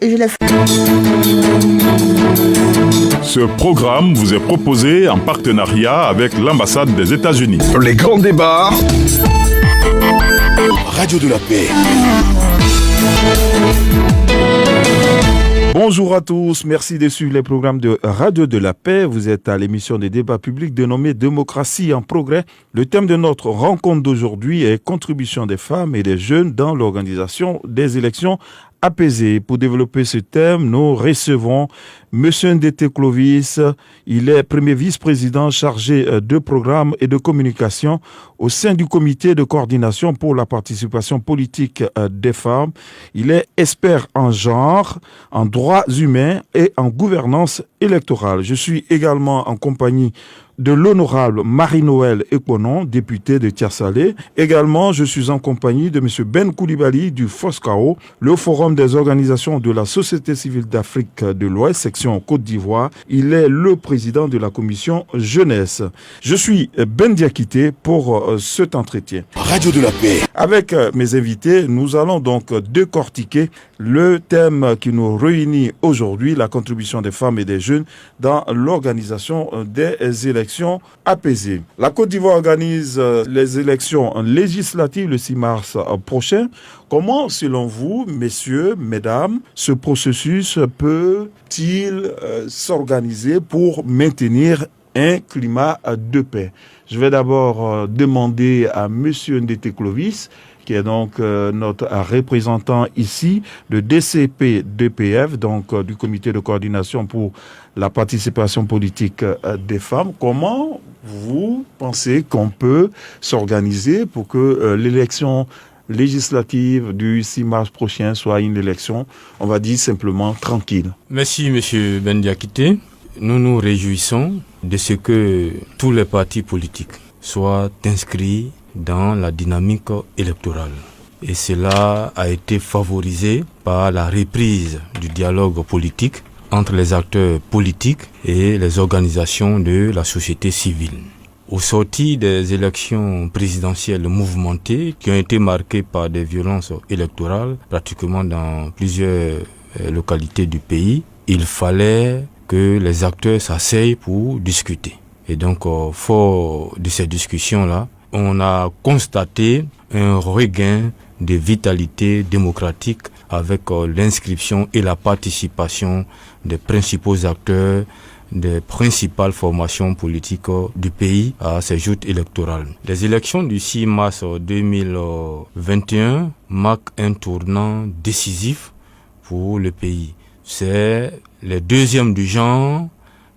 et je l'ai fait. Ce programme vous est proposé en partenariat avec l'ambassade des États-Unis. Les grands débats. Radio de la paix. Bonjour à tous, merci de suivre les programmes de Radio de la Paix. Vous êtes à l'émission des débats publics dénommée Démocratie en progrès. Le thème de notre rencontre d'aujourd'hui est contribution des femmes et des jeunes dans l'organisation des élections apaisées. Pour développer ce thème, nous recevons M. Ndete Clovis. Il est premier vice-président chargé de programme et de communication au sein du comité de coordination pour la participation politique des femmes. Il est expert en genre, en droits humains et en gouvernance électorale. Je suis également en compagnie de l'honorable Marie-Noël Ekponon, député de Tiasalé. Également, je suis en compagnie de M. Ben Koulibaly du FOSCAO, le Forum des organisations de la société civile d'Afrique de l'Ouest, section Côte d'Ivoire. Il est le président de la commission jeunesse. Je suis Ben Diakité pour cet entretien. Radio de la paix. Avec mes invités, nous allons donc décortiquer le thème qui nous réunit aujourd'hui, la contribution des femmes et des jeunes dans l'organisation des élections apaisées. La Côte d'Ivoire organise les élections législatives le 6 mars prochain. Comment, selon vous, messieurs, mesdames, ce processus peut-il s'organiser pour maintenir un climat de paix? Je vais d'abord demander à M. Ndete Clovis, qui est donc notre représentant ici, le DCP-DPF, donc du comité de coordination pour la participation politique des femmes. Comment vous pensez qu'on peut s'organiser pour que l'élection législative du 6 mars prochain soit une élection, on va dire simplement, tranquille? Merci, M. Ben Diakité. Nous nous réjouissons de ce que tous les partis politiques soient inscrits dans la dynamique électorale. Et cela a été favorisé par la reprise du dialogue politique entre les acteurs politiques et les organisations de la société civile. Au sorti des élections présidentielles mouvementées qui ont été marquées par des violences électorales, pratiquement dans plusieurs localités du pays, il fallait que les acteurs s'asseyent pour discuter. Et donc, fort de ces discussions-là, on a constaté un regain de vitalité démocratique avec l'inscription et la participation des principaux acteurs des principales formations politiques du pays à ces joutes électorales. Les élections du 6 mars 2021 marquent un tournant décisif pour le pays. C'est le deuxième du genre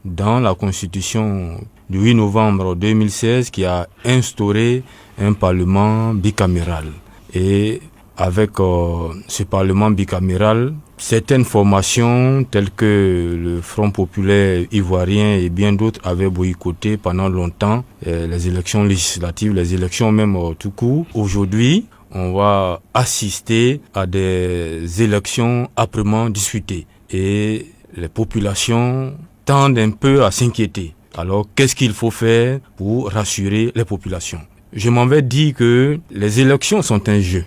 dans la Constitution du 8 novembre 2016 qui a instauré un parlement bicaméral. Et avec ce parlement bicaméral, certaines formations telles que le Front populaire ivoirien et bien d'autres avaient boycotté pendant longtemps les élections législatives, les élections même tout court. Aujourd'hui, on va assister à des élections âprement disputées et les populations tendent un peu à s'inquiéter. Alors, qu'est-ce qu'il faut faire pour rassurer les populations? Je m'en vais dire que les élections sont un jeu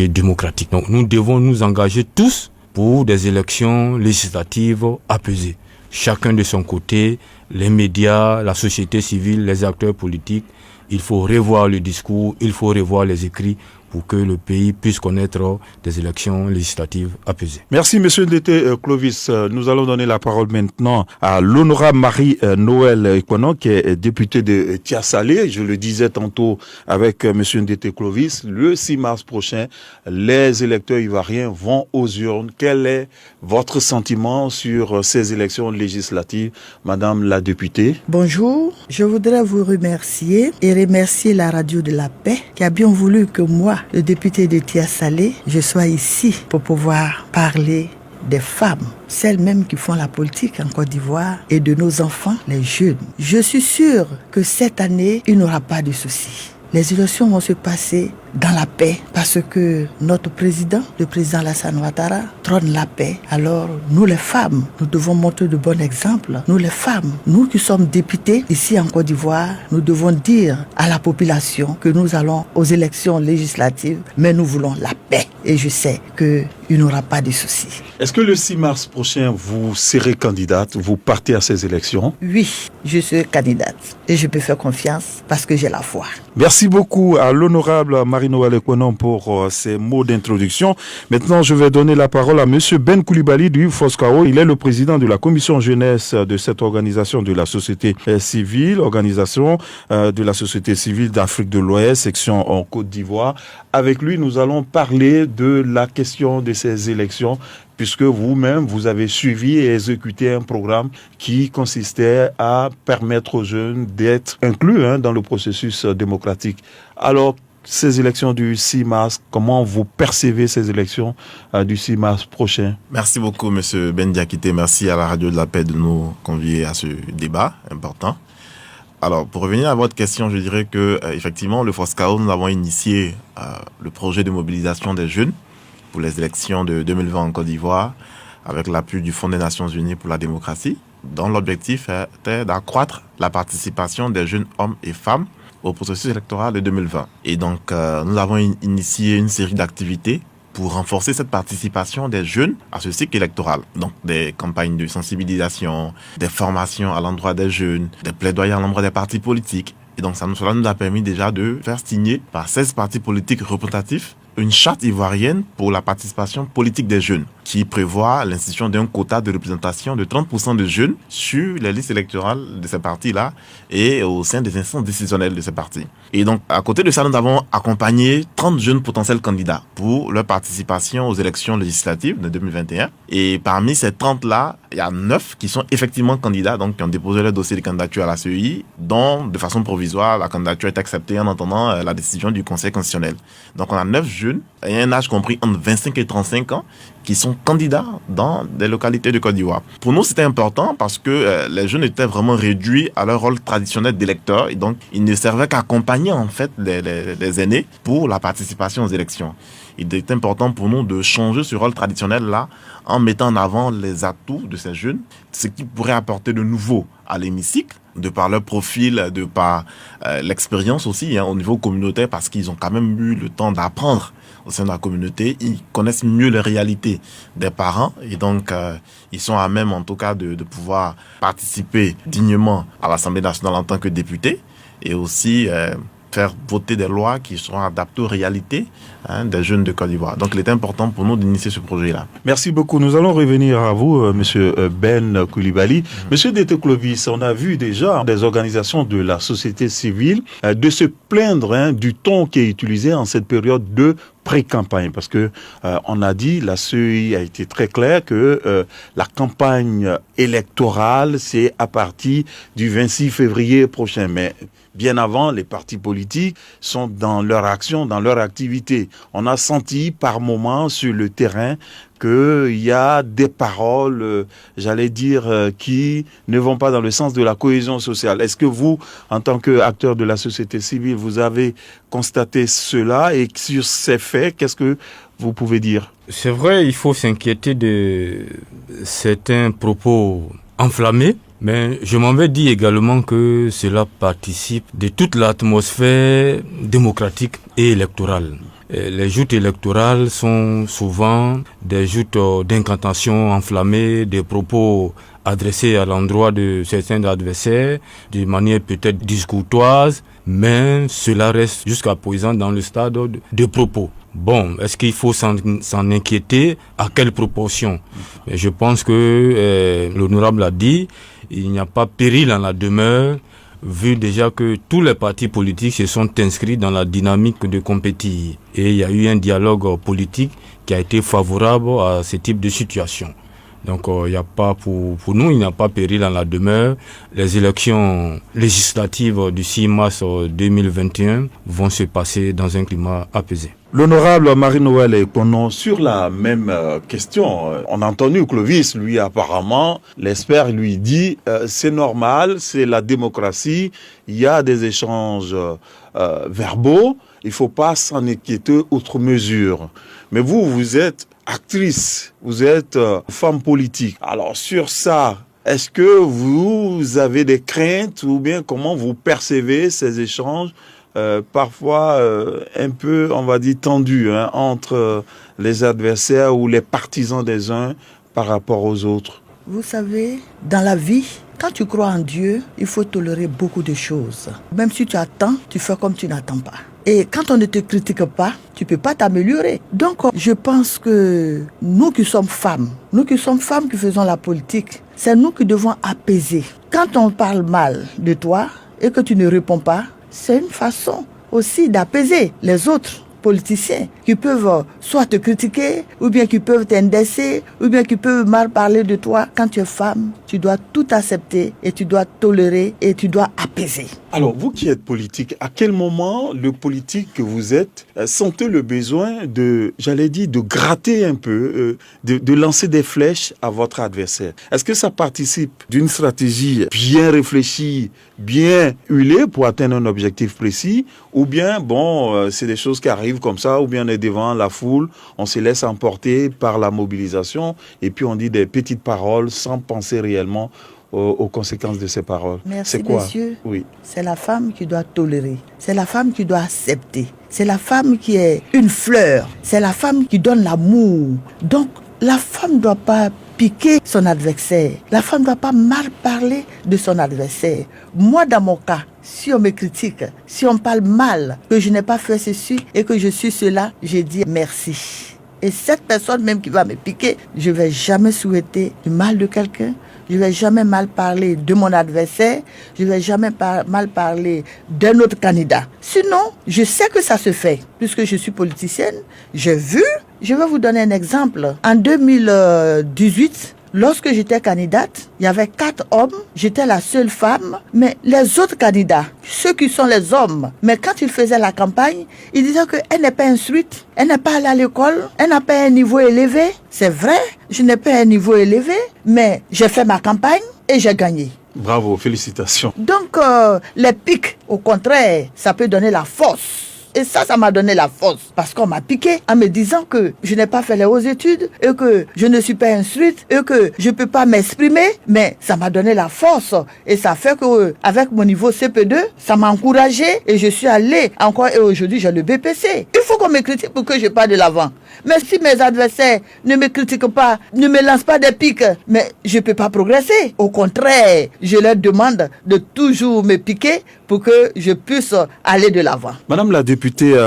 démocratique. Donc, nous devons nous engager tous pour des élections législatives apaisées. Chacun de son côté, les médias, la société civile, les acteurs politiques. Il faut revoir le discours, il faut revoir les écrits pour que le pays puisse connaître des élections législatives apaisées. Merci, M. Ndete Clovis. Nous allons donner la parole maintenant à l'honorable Marie-Noël Ekponon, qui est députée de Tiasalé. Je le disais tantôt avec M. Ndete Clovis, le 6 mars prochain, les électeurs ivoiriens vont aux urnes. Quel est votre sentiment sur ces élections législatives, Madame la députée? Bonjour, je voudrais vous remercier et remercier la Radio de la Paix qui a bien voulu que moi, le député de Tiasalé, je sois ici pour pouvoir parler des femmes, celles mêmes qui font la politique en Côte d'Ivoire, et de nos enfants, les jeunes. Je suis sûre que cette année, il n'y aura pas de soucis. Les élections vont se passer dans la paix, parce que notre président, le président Alassane Ouattara, trône la paix. Alors nous les femmes, nous devons montrer de bons exemples. Nous les femmes, nous qui sommes députés ici en Côte d'Ivoire, nous devons dire à la population que nous allons aux élections législatives, mais nous voulons la paix. Et je sais qu'il n'y aura pas de soucis. Est-ce que le 6 mars prochain, vous serez candidate, vous partez à ces élections? Oui, je suis candidate et je peux faire confiance parce que j'ai la foi. Merci beaucoup à l'honorable Marie-Noëlle Ekonom pour ces mots d'introduction. Maintenant, je vais donner la parole à monsieur Ben Coulibaly du FOSCAO. Il est le président de la commission jeunesse de cette organisation de la société civile, organisation de la société civile d'Afrique de l'Ouest, section en Côte d'Ivoire. Avec lui, nous allons parler de la question de ces élections, puisque vous-même, vous avez suivi et exécuté un programme qui consistait à permettre aux jeunes d'être inclus dans le processus démocratique. Alors, ces élections du 6 mars, comment vous percevez ces élections du 6 mars prochain? Merci beaucoup, M. Ben Diakité. Merci à la Radio de la Paix de nous convier à ce débat important. Alors, pour revenir à votre question, je dirais que effectivement, le FOSCAO, nous avons initié le projet de mobilisation des jeunes pour les élections de 2020 en Côte d'Ivoire, avec l'appui du Fonds des Nations Unies pour la démocratie, dont l'objectif était d'accroître la participation des jeunes hommes et femmes au processus électoral de 2020. Et donc, nous avons initié une série d'activités pour renforcer cette participation des jeunes à ce cycle électoral. Donc, des campagnes de sensibilisation, des formations à l'endroit des jeunes, des plaidoyers à l'endroit des partis politiques. Et donc, cela nous a permis déjà de faire signer par 16 partis politiques représentatifs une charte ivoirienne pour la participation politique des jeunes, qui prévoit l'institution d'un quota de représentation de 30% de jeunes sur les listes électorales de ces partis-là et au sein des instances décisionnelles de ces partis. Et donc, à côté de ça, nous avons accompagné 30 jeunes potentiels candidats pour leur participation aux élections législatives de 2021. Et parmi ces 30-là, il y a 9 qui sont effectivement candidats, donc qui ont déposé leur dossier de candidature à la CEI, dont, de façon provisoire, la candidature est acceptée en entendant la décision du Conseil constitutionnel. Donc, on a 9 jeunes, et un âge compris entre 25 et 35 ans, qui sont candidats dans des localités de Côte d'Ivoire. Pour nous, c'était important parce que les jeunes étaient vraiment réduits à leur rôle traditionnel d'électeurs et donc ils ne servaient qu'à accompagner en fait les aînés pour la participation aux élections. Il est important pour nous de changer ce rôle traditionnel-là en mettant en avant les atouts de ces jeunes, ce qui pourrait apporter de nouveau à l'hémicycle, de par leur profil, de par l'expérience aussi au niveau communautaire, parce qu'ils ont quand même eu le temps d'apprendre au sein de la communauté, ils connaissent mieux les réalités des parents et donc ils sont à même en tout cas de pouvoir participer dignement à l'Assemblée nationale en tant que députés et aussi faire voter des lois qui seront adaptées aux réalités des jeunes de Côte d'Ivoire. Donc, il est important pour nous d'initier ce projet-là. Merci beaucoup. Nous allons revenir à vous, Monsieur Ben Coulibaly. Monsieur Dete Clovis, on a vu déjà des organisations de la société civile de se plaindre du ton qui est utilisé en cette période de pré-campagne, parce que on a dit, la CEI a été très claire que la campagne électorale, c'est à partir du 26 février prochain. Mais bien avant, les partis politiques sont dans leur action, dans leur activité. On a senti par moments sur le terrain qu'il y a des paroles, j'allais dire, qui ne vont pas dans le sens de la cohésion sociale. Est-ce que vous, en tant qu'acteur de la société civile, vous avez constaté cela et sur ces faits, qu'est-ce que vous pouvez dire? C'est vrai, il faut s'inquiéter de certains propos enflammés. Mais je m'en vais dire également que cela participe de toute l'atmosphère démocratique et électorale. Les joutes électorales sont souvent des joutes d'incantations enflammées, des propos adressés à l'endroit de certains adversaires, de manière peut-être discourtoise, mais cela reste jusqu'à présent dans le stade de propos. Bon, est-ce qu'il faut s'en inquiéter? À quelle proportion? Mais je pense que l'honorable a dit, il n'y a pas péril en la demeure, vu déjà que tous les partis politiques se sont inscrits dans la dynamique de compétir. Et il y a eu un dialogue politique qui a été favorable à ce type de situation. Donc, il n'y a pas pour nous, il n'y a pas péril en la demeure. Les élections législatives du 6 mars 2021 vont se passer dans un climat apaisé. L'honorable Marie-Noëlle Ekonom, sur la même question, on a entendu Clovis, lui apparemment, l'expert lui dit, c'est normal, c'est la démocratie, il y a des échanges verbaux, il ne faut pas s'en inquiéter outre mesure. Mais vous êtes actrice, vous êtes femme politique. Alors sur ça, est-ce que vous avez des craintes ou bien comment vous percevez ces échanges parfois un peu, on va dire, tendus entre les adversaires ou les partisans des uns par rapport aux autres? Vous savez, dans la vie, quand tu crois en Dieu, il faut tolérer beaucoup de choses. Même si tu attends, tu fais comme tu n'attends pas. Et quand on ne te critique pas, tu ne peux pas t'améliorer. Donc, je pense que nous qui sommes femmes qui faisons la politique, c'est nous qui devons apaiser. Quand on parle mal de toi et que tu ne réponds pas, c'est une façon aussi d'apaiser les autres politiciens qui peuvent soit te critiquer, ou bien qui peuvent t'indexer, ou bien qui peuvent mal parler de toi. Quand tu es femme, tu dois tout accepter et tu dois tolérer et tu dois apaiser. Alors, vous qui êtes politique, à quel moment le politique que vous êtes sentez le besoin de gratter un peu, de lancer des flèches à votre adversaire? Est-ce que ça participe d'une stratégie bien réfléchie, bien huilée pour atteindre un objectif précis, ou bien, c'est des choses qui arrivent comme ça, ou bien on est devant la foule, on se laisse emporter par la mobilisation, et puis on dit des petites paroles sans penser réellement aux conséquences de ces paroles. Merci, c'est quoi? Monsieur. Oui. C'est la femme qui doit tolérer. C'est la femme qui doit accepter. C'est la femme qui est une fleur. C'est la femme qui donne l'amour. Donc, la femme ne doit pas piquer son adversaire. La femme ne doit pas mal parler de son adversaire. Moi, dans mon cas, si on me critique, si on parle mal, que je n'ai pas fait ceci et que je suis cela, je dis merci. Et cette personne même qui va me piquer, je ne vais jamais souhaiter du mal de quelqu'un. Je ne vais jamais mal parler de mon adversaire. Je ne vais jamais mal parler d'un autre candidat. Sinon, je sais que ça se fait. Puisque je suis politicienne, j'ai vu. Je vais vous donner un exemple. En 2018, lorsque j'étais candidate, il y avait 4 hommes. J'étais la seule femme. Mais les autres candidats, ceux qui sont les hommes, mais quand ils faisaient la campagne, ils disaient qu'elle n'est pas instruite, elle n'est pas allée à l'école, elle n'a pas un niveau élevé. C'est vrai, je n'ai pas un niveau élevé, mais j'ai fait ma campagne et j'ai gagné. Bravo, félicitations. Donc, les pics, au contraire, ça peut donner la force. Et ça m'a donné la force. Parce qu'on m'a piqué en me disant que je n'ai pas fait les hautes études et que je ne suis pas instruite et que je ne peux pas m'exprimer. Mais ça m'a donné la force. Et ça fait que avec mon niveau CP2, ça m'a encouragé et je suis allée encore. Et aujourd'hui, j'ai le BPC. Il faut qu'on me critique pour que je parte de l'avant. Mais si mes adversaires ne me critiquent pas, ne me lancent pas des pics, mais je ne peux pas progresser. Au contraire, je leur demande de toujours me piquer pour que je puisse aller de l'avant. Madame la députée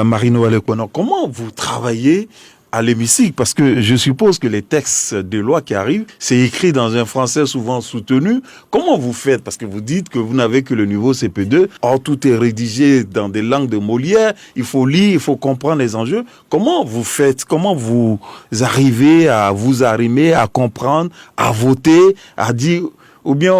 Marie-Noëlle Ekono, comment vous travaillez à l'hémicycle? Parce que je suppose que les textes de loi qui arrivent, c'est écrit dans un français souvent soutenu. Comment vous faites? Parce que vous dites que vous n'avez que le niveau CP2. Or, tout est rédigé dans des langues de Molière. Il faut lire, il faut comprendre les enjeux. Comment vous faites? Comment vous arrivez à vous arrimer, à comprendre, à voter, à dire... Ou bien,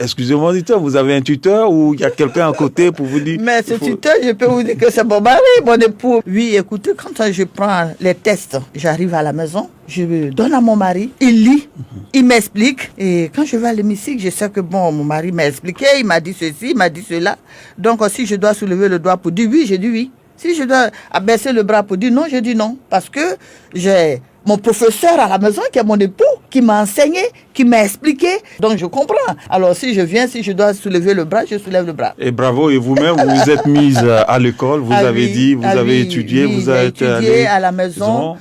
excusez-moi, vous avez un tuteur ou il y a quelqu'un à côté pour vous dire... Mais ce tuteur, je peux vous dire que c'est mon mari, mon époux. Oui, écoutez, quand je prends les tests, j'arrive à la maison, je donne à mon mari, il lit, il m'explique. Et quand je vais à l'hémicycle, je sais que mon mari m'a expliqué, il m'a dit ceci, il m'a dit cela. Donc, si je dois soulever le doigt pour dire oui, je dis oui. Si je dois abaisser le bras pour dire non, je dis non. Parce que j'ai mon professeur à la maison, qui est mon époux, qui m'a enseigné, qui m'a expliqué. Donc je comprends. Alors si je dois soulever le bras, je soulève le bras. Et bravo, et vous-même, vous vous êtes mise à l'école, vous avez dit, vous avez étudié, vous avez étudié à la maison.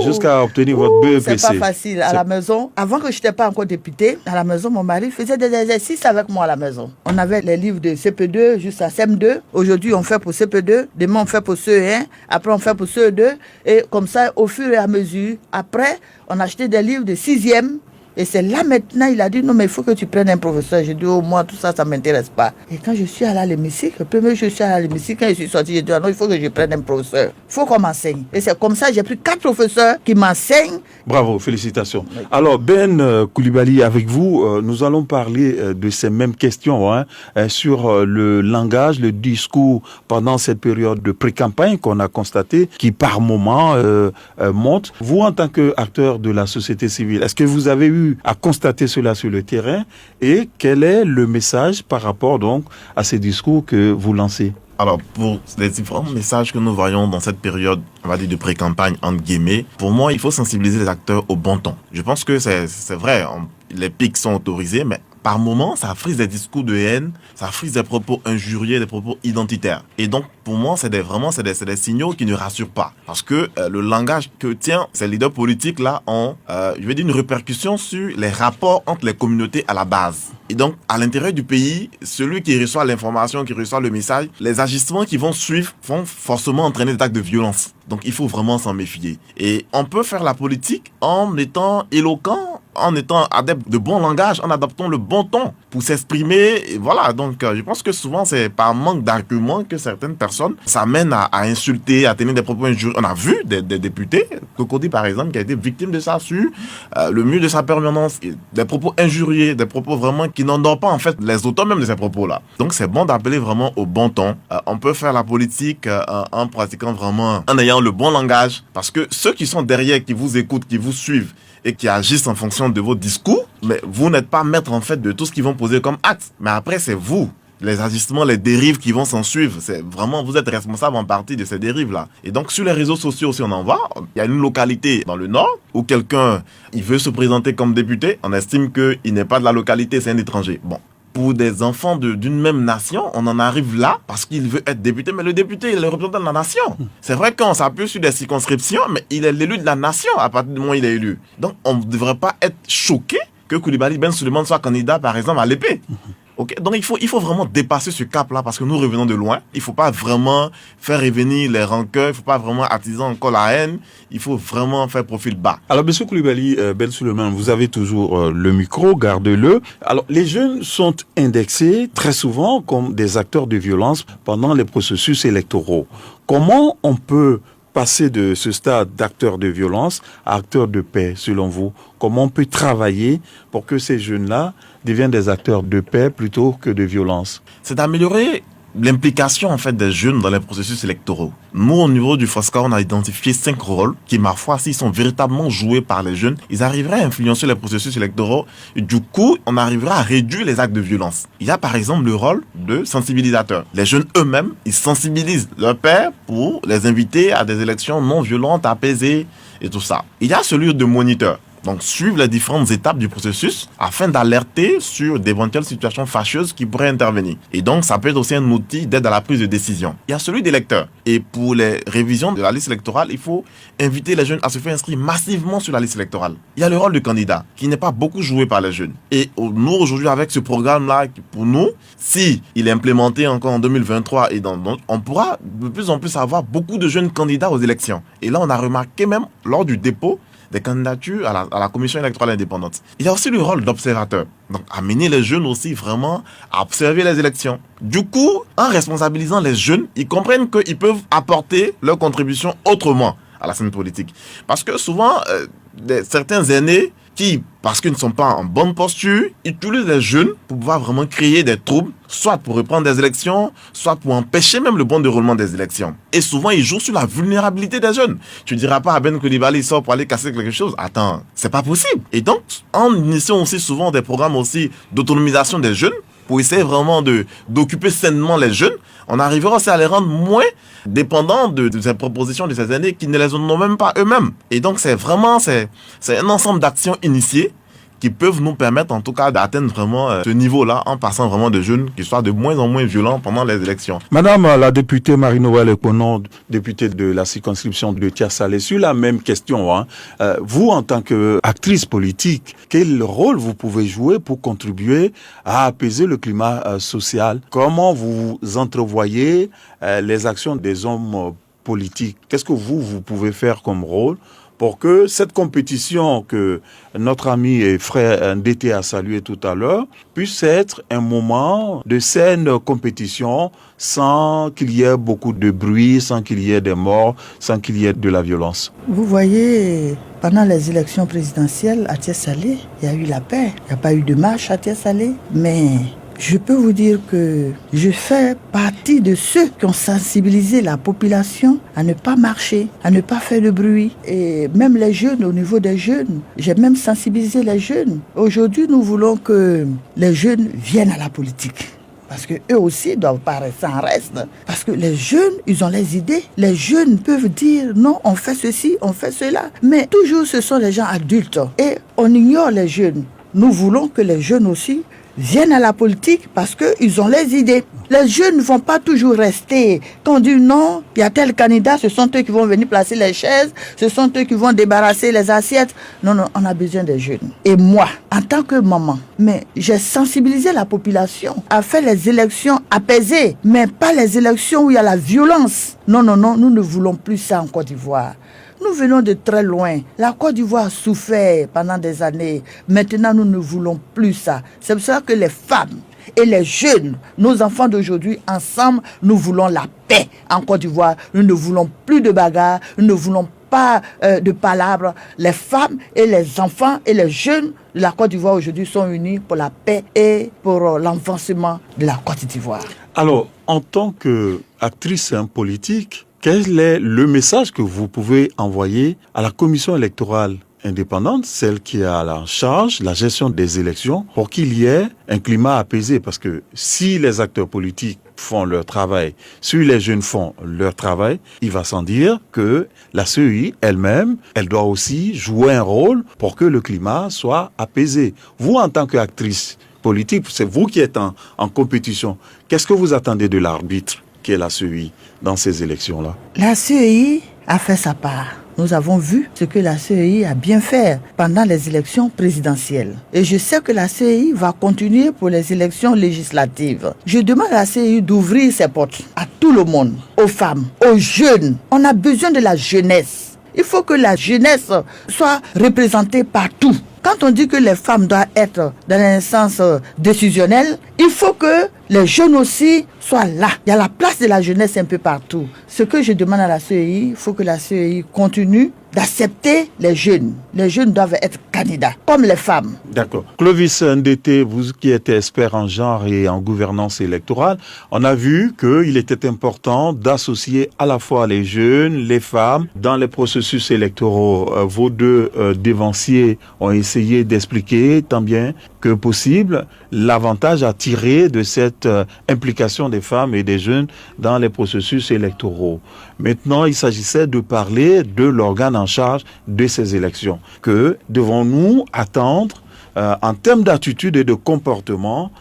Jusqu'à obtenir votre BEPC. C'est pas facile. À la maison, avant que je n'étais pas encore députée, à la maison, mon mari faisait des exercices avec moi à la maison. On avait les livres de CP2 jusqu'à CM2. Aujourd'hui, on fait pour CP2. Demain, on fait pour CE1. Après, on fait pour CE2. Et comme ça, au fur et à mesure, après, on achetait des livres de 6e. Et c'est là maintenant, il a dit, non, mais il faut que tu prennes un professeur. J'ai dit, oh, moi, tout ça, ça ne m'intéresse pas. Et quand je suis allée à l'hémicycle, le premier jour, je suis allée à l'hémicycle, quand je suis sortie, j'ai dit, non, il faut que je prenne un professeur. Il faut qu'on m'enseigne. Et c'est comme ça, j'ai pris 4 professeurs qui m'enseignent. Bravo, félicitations. Oui. Alors, Ben Coulibaly, avec vous, nous allons parler de ces mêmes questions sur le langage, le discours pendant cette période de pré-campagne qu'on a constaté, qui par moment monte. Vous, en tant qu'acteur de la société civile, est-ce que vous avez eu à constater cela sur le terrain et quel est le message par rapport donc à ces discours que vous lancez? Alors, pour les différents messages que nous voyons dans cette période, on va dire de pré-campagne, entre guillemets, pour moi, il faut sensibiliser les acteurs au bon ton. Je pense que c'est vrai, les pics sont autorisés, mais par moments, ça frise des discours de haine, ça frise des propos injurieux, des propos identitaires. Et donc, pour moi, c'est des signaux qui ne rassurent pas. Parce que le langage que tient ces leaders politiques là ont, je vais dire, une répercussion sur les rapports entre les communautés à la base. Et donc, à l'intérieur du pays, celui qui reçoit l'information, qui reçoit le message, les agissements qui vont suivre vont forcément entraîner des actes de violence. Donc, il faut vraiment s'en méfier. Et on peut faire la politique en étant éloquent, en étant adepte de bon langage, en adoptant le bon ton pour s'exprimer. Et voilà, donc je pense que souvent c'est par manque d'arguments que certaines personnes s'amènent à insulter, à tenir des propos injurieux. On a vu des députés, Cocody par exemple, qui a été victime de ça sur le mur de sa permanence, des propos injurieux, des propos vraiment qui n'endorment pas en fait les auteurs même de ces propos-là. Donc c'est bon d'appeler vraiment au bon ton. On peut faire la politique en pratiquant vraiment, en ayant le bon langage, parce que ceux qui sont derrière, qui vous écoutent, qui vous suivent, et qui agissent en fonction de vos discours, mais vous n'êtes pas maître en fait de tout ce qu'ils vont poser comme acte. Mais après, c'est vous, les agissements, les dérives qui vont s'en suivre. C'est vraiment, vous êtes responsable en partie de ces dérives-là. Et donc, sur les réseaux sociaux aussi, on en voit. Il y a une localité dans le Nord où quelqu'un, il veut se présenter comme député. On estime qu'il n'est pas de la localité, c'est un étranger. Bon. Pour des enfants d'une même nation, on en arrive là parce qu'il veut être député, mais le député, il est le représentant de la nation. C'est vrai qu'on s'appuie sur des circonscriptions, mais il est l'élu de la nation à partir du moment où il est élu. Donc, on ne devrait pas être choqué que Coulibaly Ben Suleiman soit candidat, par exemple, à l'épée. Okay? Donc, il faut vraiment dépasser ce cap-là parce que nous revenons de loin. Il ne faut pas vraiment faire revenir les rancœurs, il ne faut pas vraiment attiser encore la haine. Il faut vraiment faire profil bas. Alors, M. Coulibaly Ben Suleiman, vous avez toujours le micro, gardez-le. Alors, les jeunes sont indexés très souvent comme des acteurs de violence pendant les processus électoraux. Comment on peut passer de ce stade d'acteurs de violence à acteurs de paix, selon vous? Comment on peut travailler pour que ces jeunes-là deviennent des acteurs de paix plutôt que de violence? C'est d'améliorer l'implication en fait des jeunes dans les processus électoraux. Nous, au niveau du FOSCA, on a identifié 5 rôles qui, ma foi, s'ils sont véritablement joués par les jeunes, ils arriveraient à influencer les processus électoraux. Et du coup, on arrivera à réduire les actes de violence. Il y a par exemple le rôle de sensibilisateur. Les jeunes eux-mêmes, ils sensibilisent leurs pairs pour les inviter à des élections non violentes, apaisées et tout ça. Il y a celui de moniteur. Donc, suivre les différentes étapes du processus afin d'alerter sur d'éventuelles situations fâcheuses qui pourraient intervenir. Et donc, ça peut être aussi un outil d'aide à la prise de décision. Il y a celui des lecteurs. Et pour les révisions de la liste électorale, il faut inviter les jeunes à se faire inscrire massivement sur la liste électorale. Il y a le rôle du candidat, qui n'est pas beaucoup joué par les jeunes. Et nous, aujourd'hui, avec ce programme-là, pour nous, si il est implémenté encore en 2023, on pourra de plus en plus avoir beaucoup de jeunes candidats aux élections. Et là, on a remarqué même lors du dépôt des candidatures à la commission électorale indépendante. Il y a aussi le rôle d'observateur. Donc, amener les jeunes aussi vraiment à observer les élections. Du coup, en responsabilisant les jeunes, ils comprennent qu'ils peuvent apporter leur contribution autrement à la scène politique. Parce que souvent, certains aînés qui, parce qu'ils ne sont pas en bonne posture, utilisent les jeunes pour pouvoir vraiment créer des troubles, soit pour reprendre des élections, soit pour empêcher même le bon déroulement des élections. Et souvent, ils jouent sur la vulnérabilité des jeunes. Tu ne diras pas à Ben Coulibaly, il sort pour aller casser quelque chose. Attends, c'est pas possible. Et donc, en initiant aussi souvent des programmes aussi d'autonomisation des jeunes, pour essayer vraiment d'occuper sainement les jeunes, on arrivera aussi à les rendre moins dépendants de ces propositions de ces années qui ne les ont même pas eux-mêmes. Et donc, c'est un ensemble d'actions initiées qui peuvent nous permettre en tout cas d'atteindre vraiment ce niveau-là en passant vraiment de jeunes qui soient de moins en moins violents pendant les élections. Madame la députée Marie-Noëlle Ekonon, députée de la circonscription de Thiès-Salé, sur la même question, vous en tant qu'actrice politique, quel rôle vous pouvez jouer pour contribuer à apaiser le climat social? Comment vous entrevoyez les actions des hommes politiques? Qu'est-ce que vous pouvez faire comme rôle pour que cette compétition que notre ami et frère Ndété a salué tout à l'heure puisse être un moment de saine compétition sans qu'il y ait beaucoup de bruit, sans qu'il y ait des morts, sans qu'il y ait de la violence? Vous voyez, pendant les élections présidentielles à Thiès-Salé, il y a eu la paix. Il n'y a pas eu de marche à Thiès-Salé, mais je peux vous dire que je fais partie de ceux qui ont sensibilisé la population à ne pas marcher, à ne pas faire de bruit. Et même les jeunes, au niveau des jeunes, j'ai même sensibilisé les jeunes. Aujourd'hui, nous voulons que les jeunes viennent à la politique. parce que eux aussi ne doivent pas rester en reste. Parce que les jeunes, ils ont les idées. Les jeunes peuvent dire non, on fait ceci, on fait cela. Mais toujours, ce sont les gens adultes. Et on ignore les jeunes. Nous voulons que les jeunes aussi viennent à la politique parce qu'ils ont les idées. Les jeunes ne vont pas toujours rester. Quand on dit non, il y a tel candidat, ce sont eux qui vont venir placer les chaises, ce sont eux qui vont débarrasser les assiettes. Non, non, on a besoin des jeunes. Et moi, en tant que maman, mais j'ai sensibilisé la population à faire les élections apaisées, mais pas les élections où il y a la violence. Non, non, non, nous ne voulons plus ça en Côte d'Ivoire. Nous venons de très loin. La Côte d'Ivoire a souffert pendant des années. Maintenant, nous ne voulons plus ça. C'est pour ça que les femmes et les jeunes, nos enfants d'aujourd'hui, ensemble, nous voulons la paix en Côte d'Ivoire. Nous ne voulons plus de bagarres, nous ne voulons pas de palabres. Les femmes et les enfants et les jeunes de la Côte d'Ivoire aujourd'hui sont unis pour la paix et pour l'avancement de la Côte d'Ivoire. Alors, en tant qu'actrice politique, quel est le message que vous pouvez envoyer à la commission électorale indépendante, celle qui a en charge la gestion des élections, pour qu'il y ait un climat apaisé? Parce que si les acteurs politiques font leur travail, si les jeunes font leur travail, il va sans dire que la CEI elle-même, elle doit aussi jouer un rôle pour que le climat soit apaisé. Vous, en tant qu'actrice politique, c'est vous qui êtes en compétition. Qu'est-ce que vous attendez de l'arbitre qui est la CEI dans ces élections-là? La CEI a fait sa part. Nous avons vu ce que la CEI a bien fait pendant les élections présidentielles. Et je sais que la CEI va continuer pour les élections législatives. Je demande à la CEI d'ouvrir ses portes à tout le monde, aux femmes, aux jeunes. On a besoin de la jeunesse. Il faut que la jeunesse soit représentée partout. Quand on dit que les femmes doivent être dans l'instance décisionnelle, il faut que les jeunes aussi soient là. Il y a la place de la jeunesse un peu partout. Ce que je demande à la CEI, il faut que la CEI continue d'accepter les jeunes. Les jeunes doivent être candidats, comme les femmes. D'accord. Clovis Ndete, vous qui êtes expert en genre et en gouvernance électorale, on a vu qu'il était important d'associer à la fois les jeunes, les femmes, dans les processus électoraux. Vos deux dévanciers ont essayé d'expliquer tant bien que possible l'avantage à tirer de cette implication des femmes et des jeunes dans les processus électoraux. Maintenant, il s'agissait de parler de l'organe en charge de ces élections. Que devons-nous attendre en termes d'attitude et de comportement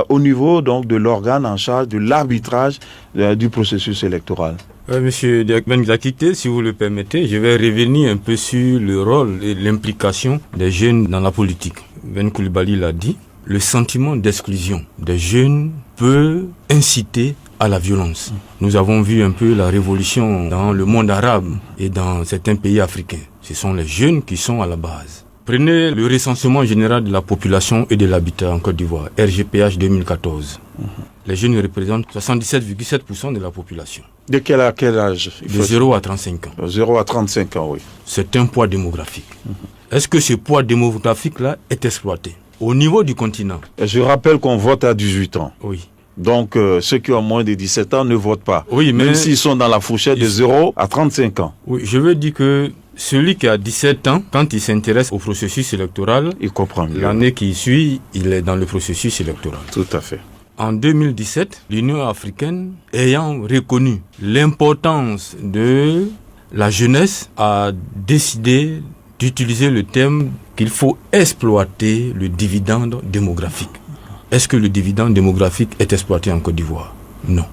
au niveau donc de l'organe en charge de l'arbitrage du processus électoral? Monsieur Ben Diakité, si vous le permettez, je vais revenir un peu sur le rôle et l'implication des jeunes dans la politique. Ben Coulibaly l'a dit, le sentiment d'exclusion des jeunes peut inciter à la violence. Nous avons vu un peu la révolution dans le monde arabe et dans certains pays africains. Ce sont les jeunes qui sont à la base. Prenez le recensement général de la population et de l'habitat en Côte d'Ivoire, RGPH 2014. Les jeunes représentent 77,7% de la population. De quel âge? De 0 à 35 ans. 0 à 35 ans, oui. C'est un poids démographique. Est-ce que ce poids démographique-là est exploité au niveau du continent? Je rappelle qu'on vote à 18 ans. Oui. Donc, ceux qui ont moins de 17 ans ne votent pas. Oui, mais même s'ils sont dans la fourchette de 0 à 35 ans. Oui, je veux dire que celui qui a 17 ans, quand il s'intéresse au processus électoral, il comprend mieux. L'année qui suit, il est dans le processus électoral. Tout à fait. En 2017, l'Union africaine, ayant reconnu l'importance de la jeunesse, a décidé d'utiliser le terme qu'il faut exploiter le dividende démographique. Est-ce que le dividende démographique est exploité en Côte d'Ivoire? Non.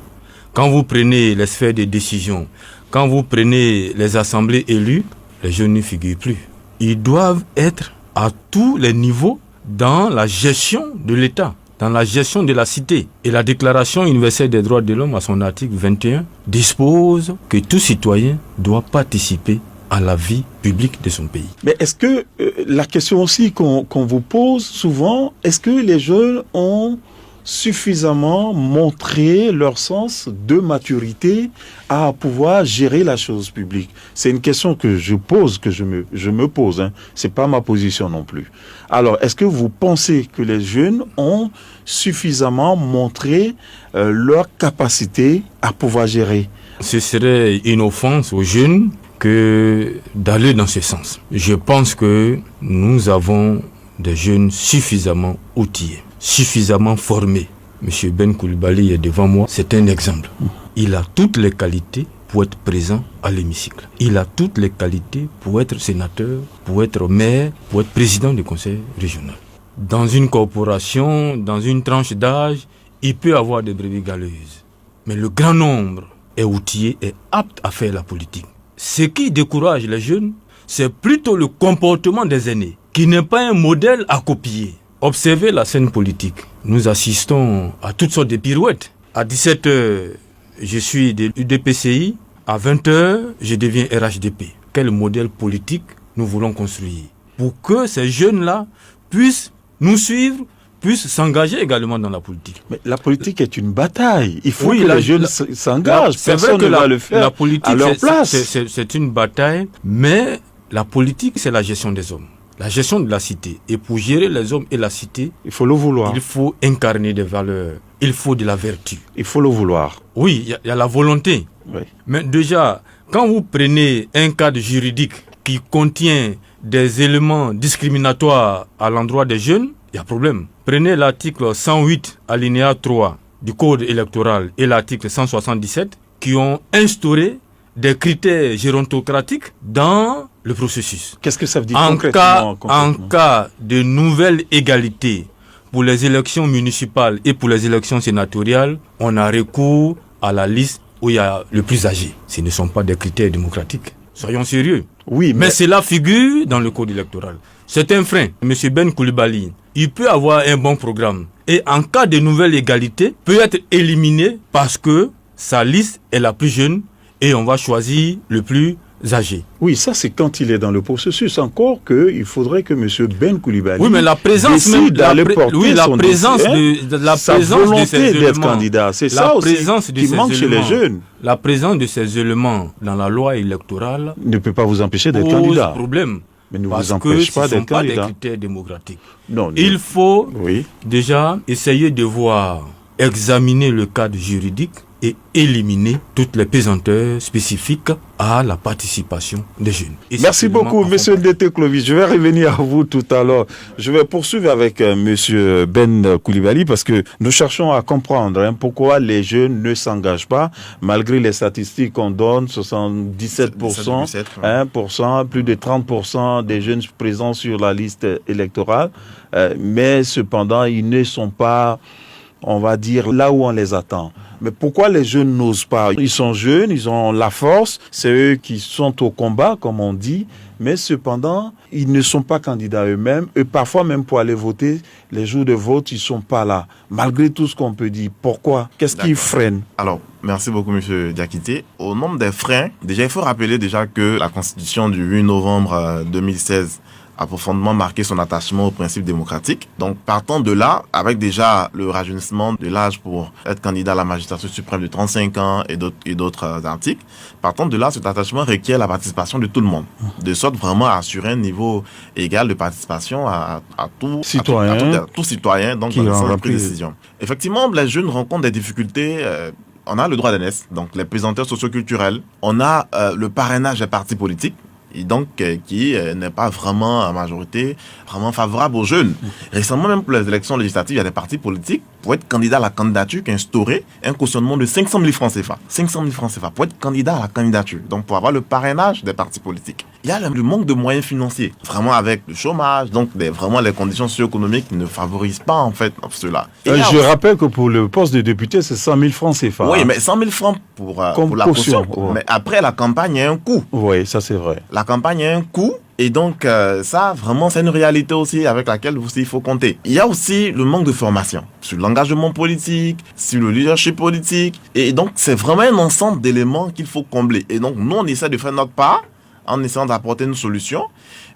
Quand vous prenez les sphères de décision, quand vous prenez les assemblées élues, les jeunes ne figurent plus. Ils doivent être à tous les niveaux dans la gestion de l'État, dans la gestion de la cité. Et la Déclaration universelle des droits de l'homme, à son article 21, dispose que tout citoyen doit participer à la vie publique de son pays. Mais est-ce que la question aussi qu'on vous pose souvent, est-ce que les jeunes ont suffisamment montré leur sens de maturité à pouvoir gérer la chose publique? C'est une question que je pose, que je me pose. Hein. C'est pas ma position non plus. Alors, est-ce que vous pensez que les jeunes ont suffisamment montré leur capacité à pouvoir gérer? Ce serait une offense aux jeunes que d'aller dans ce sens. Je pense que nous avons des jeunes suffisamment outillés, suffisamment formés M. Ben Coulibaly est devant moi, c'est un exemple. Il a toutes les qualités pour être présent à l'hémicycle. Il a toutes les qualités pour être sénateur, pour être maire, pour être président du conseil régional. Dans une corporation, dans une tranche d'âge, il peut avoir des brebis galeuses. Mais le grand nombre est outillé et apte à faire la politique. Ce qui décourage les jeunes, c'est plutôt le comportement des aînés, qui n'est pas un modèle à copier. Observez la scène politique. Nous assistons à toutes sortes de pirouettes. À 17h, je suis de l'UDPCI. À 20h, je deviens RHDP. Quel modèle politique nous voulons construire pour que ces jeunes-là puissent nous suivre, puissent s'engager également dans la politique. Mais la politique est une bataille. Il faut que les jeunes s'engagent. Personne ne va le faire la politique, à leur place. C'est une bataille, mais la politique, c'est la gestion des hommes. La gestion de la cité. Et pour gérer les hommes et la cité, il faut le vouloir. Il faut incarner des valeurs. Il faut de la vertu. Il faut le vouloir. Oui, il y a la volonté. Oui. Mais déjà, quand vous prenez un cadre juridique qui contient des éléments discriminatoires à l'endroit des jeunes, il y a problème. Prenez l'article 108, alinéa 3 du Code électoral et l'article 177 qui ont instauré des critères gérontocratiques dans le processus. Qu'est-ce que ça veut dire concrètement? En cas de nouvelle égalité pour les élections municipales et pour les élections sénatoriales, on a recours à la liste où il y a le plus âgé. Ce ne sont pas des critères démocratiques. Soyons sérieux. Oui, mais cela figure dans le code électoral. C'est un frein. M. Ben Coulibaly, il peut avoir un bon programme. Et en cas de nouvelle égalité, peut être éliminé parce que sa liste est la plus jeune et on va choisir le plus âgé. Oui, ça c'est quand il est dans le processus. Encore qu'il faudrait que M. Ben Coulibaly oui, mais la présence même d'aller porter oui, la son présence dossier, de la sa présence volonté de ces d'être éléments, candidat. C'est ça aussi qui manque chez les jeunes. La présence de ces éléments dans la loi électorale ne peut pas vous empêcher d'être pose candidat. Problème. Mais ne parce vous empêche pas d'être candidat. Ce ne sont pas des critères démocratiques. Non, il faut déjà essayer de voir, examiner le cadre juridique et éliminer toutes les pesanteurs spécifiques à la participation des jeunes. Et merci beaucoup, M. Ndete Clovis. Je vais revenir à vous tout à l'heure. Je vais poursuivre avec M. Ben Coulibaly parce que nous cherchons à comprendre pourquoi les jeunes ne s'engagent pas, malgré les statistiques qu'on donne, 77%, 1%, plus de 30% des jeunes présents sur la liste électorale, mais cependant, ils ne sont pas, on va dire, là où on les attend. Mais pourquoi les jeunes n'osent pas? Ils sont jeunes, ils ont la force, c'est eux qui sont au combat, comme on dit, mais cependant, ils ne sont pas candidats eux-mêmes, et parfois même pour aller voter, les jours de vote, ils ne sont pas là, malgré tout ce qu'on peut dire. Pourquoi? Qu'est-ce qui freine? Alors, merci beaucoup, M. Diakité. Au nombre des freins, déjà, il faut rappeler déjà que la Constitution du 8 novembre 2016 a profondément marqué son attachement aux principes démocratiques. Donc, partant de là, avec déjà le rajeunissement de l'âge pour être candidat à la magistrature suprême de 35 ans et d'autres articles, partant de là, cet attachement requiert la participation de tout le monde, de sorte vraiment à assurer un niveau égal de participation à tout citoyen donc dans le sens de prise de décision. Effectivement, les jeunes rencontrent des difficultés. On a le droit d'aînesse, donc les pesanteurs socioculturels. On a le parrainage des partis politiques, et donc qui n'est pas vraiment en majorité vraiment favorable aux jeunes. Récemment, même pour les élections législatives, il y a des partis politiques, pour être candidat à la candidature, qui ont instauré un cautionnement de 500 000 francs CFA. 500 000 francs CFA pour être candidat à la candidature, donc pour avoir le parrainage des partis politiques. Il y a le manque de moyens financiers, vraiment avec le chômage, donc vraiment les conditions socio-économiques qui ne favorisent pas en fait cela. Je rappelle que pour le poste de député, c'est 100 000 francs CFA. Oui, mais 100 000 francs pour la caution. Mais après, la campagne a un coût. Oui, ça c'est vrai. La campagne a un coût. Et donc, ça, vraiment, c'est une réalité aussi avec laquelle aussi il faut compter. Il y a aussi le manque de formation sur l'engagement politique, sur le leadership politique. Et donc, c'est vraiment un ensemble d'éléments qu'il faut combler. Et donc, nous, on essaie de faire notre part en essayant d'apporter une solution.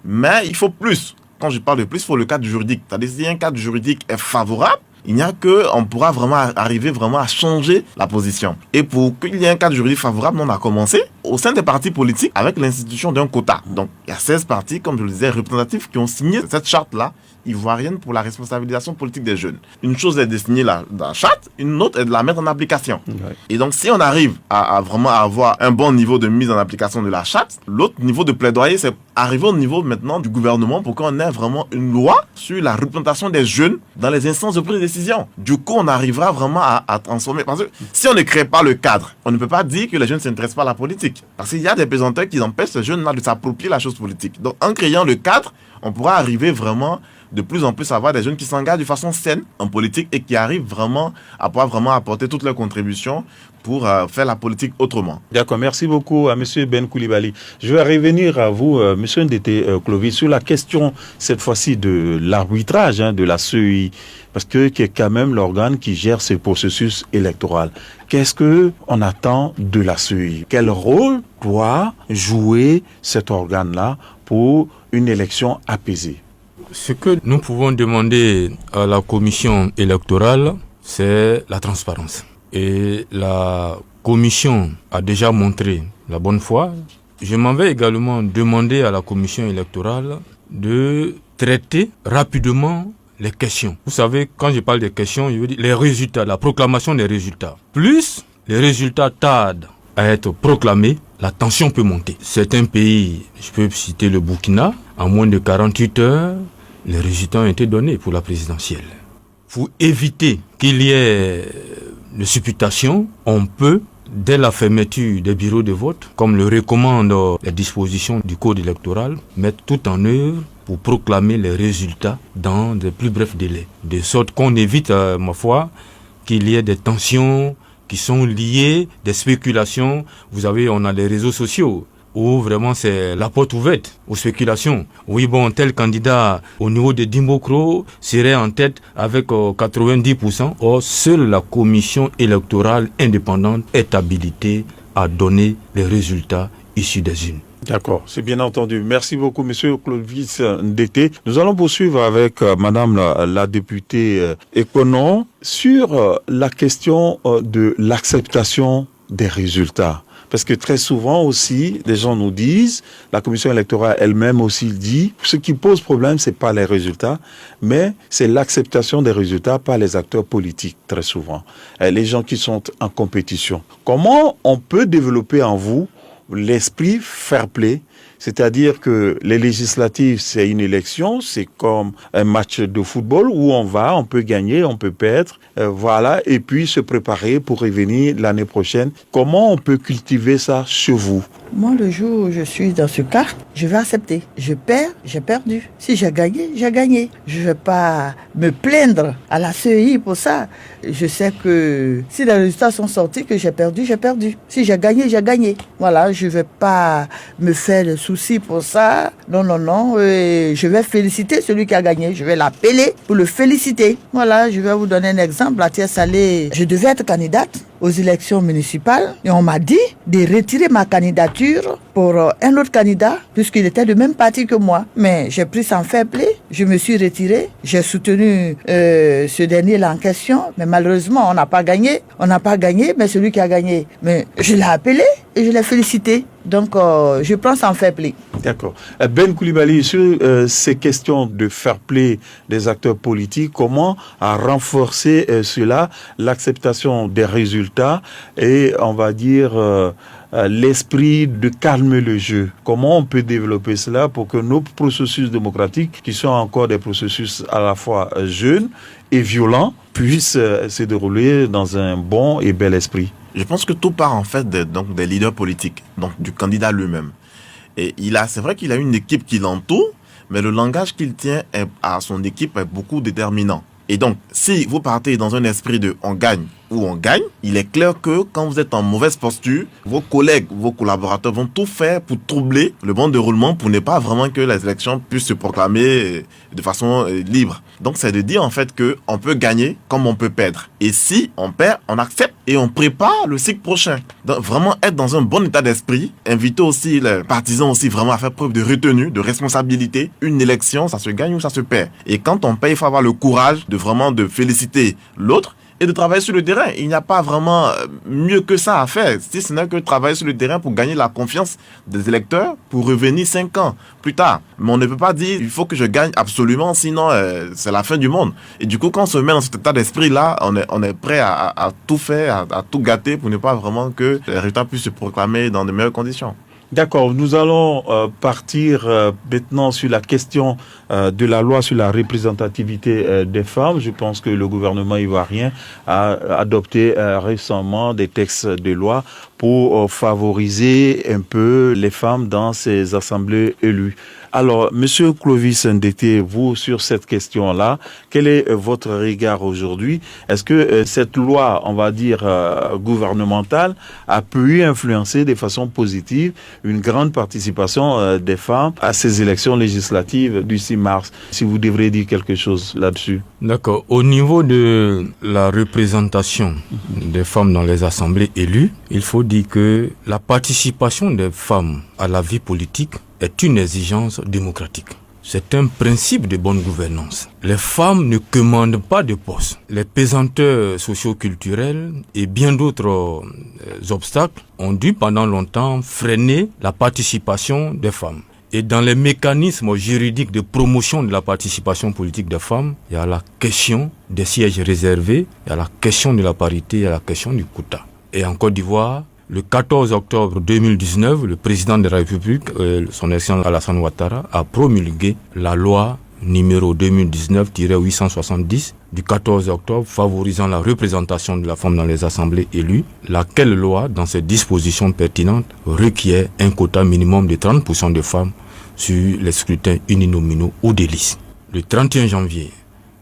Mais il faut plus. Quand je parle de plus, il faut le cadre juridique. C'est-à-dire, si un cadre juridique est favorable, il n'y a on pourra vraiment arriver vraiment à changer la position. Et pour qu'il y ait un cadre juridique favorable, on a commencé au sein des partis politiques avec l'institution d'un quota. Donc, il y a 16 partis, comme je le disais, représentatifs qui ont signé cette charte-là ivoirienne pour la responsabilisation politique des jeunes. Une chose est dessinée là, dans la charte, une autre est de la mettre en application. Ouais. Et donc, si on arrive à vraiment avoir un bon niveau de mise en application de la charte, l'autre niveau de plaidoyer, c'est arriver au niveau maintenant du gouvernement pour qu'on ait vraiment une loi sur la représentation des jeunes dans les instances de prise de décision. Du coup, on arrivera vraiment à transformer. Parce que si on ne crée pas le cadre, on ne peut pas dire que les jeunes ne s'intéressent pas à la politique. Parce qu'il y a des pesanteurs qui empêchent ces jeunes-là de s'approprier la chose politique. Donc, en créant le cadre, on pourra arriver vraiment de plus en plus à avoir des jeunes qui s'engagent de façon saine en politique et qui arrivent vraiment à pouvoir vraiment apporter toutes leurs contributions pour faire la politique autrement. D'accord, merci beaucoup à M. Ben Coulibaly. Je vais revenir à vous, M. Ndete Clovis, sur la question, cette fois-ci, de l'arbitrage de la CEI, parce que qui est quand même l'organe qui gère ce processus électoral. Qu'est-ce qu'on attend de la CEI? Quel rôle doit jouer cet organe-là pour une élection apaisée? Ce que nous pouvons demander à la commission électorale, c'est la transparence. Et la commission a déjà montré la bonne foi. Je m'en vais également demander à la commission électorale de traiter rapidement les questions. Vous savez, quand je parle des questions, je veux dire les résultats, la proclamation des résultats. Plus les résultats tardent à être proclamés, la tension peut monter. Certains pays, je peux citer le Burkina, en moins de 48 heures, les résultats ont été donnés pour la présidentielle. Pour éviter qu'il y ait de supputation, on peut, dès la fermeture des bureaux de vote, comme le recommandent les dispositions du code électoral, mettre tout en œuvre pour proclamer les résultats dans de plus brefs délais. De sorte qu'on évite, ma foi, qu'il y ait des tensions qui sont liées, des spéculations. Vous savez, on a les réseaux sociaux, où vraiment c'est la porte ouverte aux spéculations. Oui, bon, tel candidat au niveau de Dimbokro serait en tête avec 90%. Or, seule la commission électorale indépendante est habilitée à donner les résultats issus des urnes. D'accord, c'est bien entendu. Merci beaucoup, Monsieur Clovis Ndete. Nous allons poursuivre avec Madame la députée Ekonon sur la question de l'acceptation des résultats. Parce que très souvent aussi, les gens nous disent, la commission électorale elle-même aussi dit, ce qui pose problème, c'est pas les résultats, mais c'est l'acceptation des résultats par les acteurs politiques, très souvent. Les gens qui sont en compétition. Comment on peut développer en vous l'esprit fair play, c'est-à-dire que les législatives, c'est une élection, c'est comme un match de football où on peut gagner, on peut perdre, voilà, et puis se préparer pour revenir l'année prochaine. Comment on peut cultiver ça chez vous? Moi, le jour où je suis dans ce cas, je vais accepter. Je perds, j'ai perdu. Si j'ai gagné, j'ai gagné. Je ne vais pas me plaindre à la CEI pour ça. Je sais que si les résultats sont sortis, que j'ai perdu, j'ai perdu. Si j'ai gagné, j'ai gagné. Voilà, je ne vais pas me faire de soucis pour ça. Non, non, non. Je vais féliciter celui qui a gagné. Je vais l'appeler pour le féliciter. Voilà, je vais vous donner un exemple. À Thiès-Salé, je devais être candidate aux élections municipales et on m'a dit de retirer ma candidature pour un autre candidat puisqu'il était du même parti que moi. Mais j'ai pris sans fair play, je me suis retiré, j'ai soutenu ce dernier-là en question, mais malheureusement on n'a pas gagné. On n'a pas gagné, mais celui qui a gagné, mais je l'ai appelé et je l'ai félicité. Donc je prends sans fair play. D'accord. Ben Coulibaly, sur ces questions de fair play des acteurs politiques, comment renforcer cela, l'acceptation des résultats et on va dire l'esprit de calmer le jeu. Comment on peut développer cela pour que nos processus démocratiques, qui sont encore des processus à la fois jeunes et violents, puissent se dérouler dans un bon et bel esprit? Je pense que tout part en fait des leaders politiques, donc du candidat lui-même. Et c'est vrai qu'il a une équipe qui l'entoure, mais le langage qu'il tient à son équipe est beaucoup déterminant. Et donc, si vous partez dans un esprit de on gagne ou on gagne, il est clair que quand vous êtes en mauvaise posture, vos collègues, vos collaborateurs vont tout faire pour troubler le bon déroulement pour ne pas vraiment que les élections puissent se proclamer de façon libre. Donc, c'est de dire en fait qu'on peut gagner comme on peut perdre. Et si on perd, on accepte et on prépare le cycle prochain. Donc, vraiment être dans un bon état d'esprit, inviter aussi les partisans aussi vraiment à faire preuve de retenue, de responsabilité. Une élection, ça se gagne ou ça se perd. Et quand on perd, il faut avoir le courage de vraiment de féliciter l'autre, et de travailler sur le terrain. Il n'y a pas vraiment mieux que ça à faire, si ce n'est que travailler sur le terrain pour gagner la confiance des électeurs, pour revenir 5 ans plus tard. Mais on ne peut pas dire, il faut que je gagne absolument, sinon c'est la fin du monde. Et du coup, quand on se met dans cet état d'esprit-là, on est prêt à tout faire, à tout gâter pour ne pas vraiment que les résultats puissent se proclamer dans de meilleures conditions. D'accord, nous allons partir maintenant sur la question de la loi sur la représentativité des femmes. Je pense que le gouvernement ivoirien a adopté récemment des textes de loi pour favoriser un peu les femmes dans ces assemblées élues. Alors, Monsieur Clovis Ndete, vous, sur cette question-là, quel est votre regard aujourd'hui? Est-ce que cette loi, on va dire, gouvernementale, a pu influencer de façon positive une grande participation des femmes à ces élections législatives du 6 mars? Si vous devrez dire quelque chose là-dessus. D'accord. Au niveau de la représentation des femmes dans les assemblées élues, il faut dire que la participation des femmes à la vie politique est une exigence démocratique. C'est un principe de bonne gouvernance. Les femmes ne commandent pas de postes. Les pesanteurs socio-culturels et bien d'autres obstacles ont dû pendant longtemps freiner la participation des femmes. Et dans les mécanismes juridiques de promotion de la participation politique des femmes, il y a la question des sièges réservés, il y a la question de la parité, il y a la question du quota. Et en Côte d'Ivoire, le 14 octobre 2019, le président de la République, son excellence Alassane Ouattara, a promulgué la loi numéro 2019-870 du 14 octobre favorisant la représentation de la femme dans les assemblées élues, laquelle loi, dans ses dispositions pertinentes, requiert un quota minimum de 30% de femmes sur les scrutins uninominaux ou des listes. Le 31 janvier,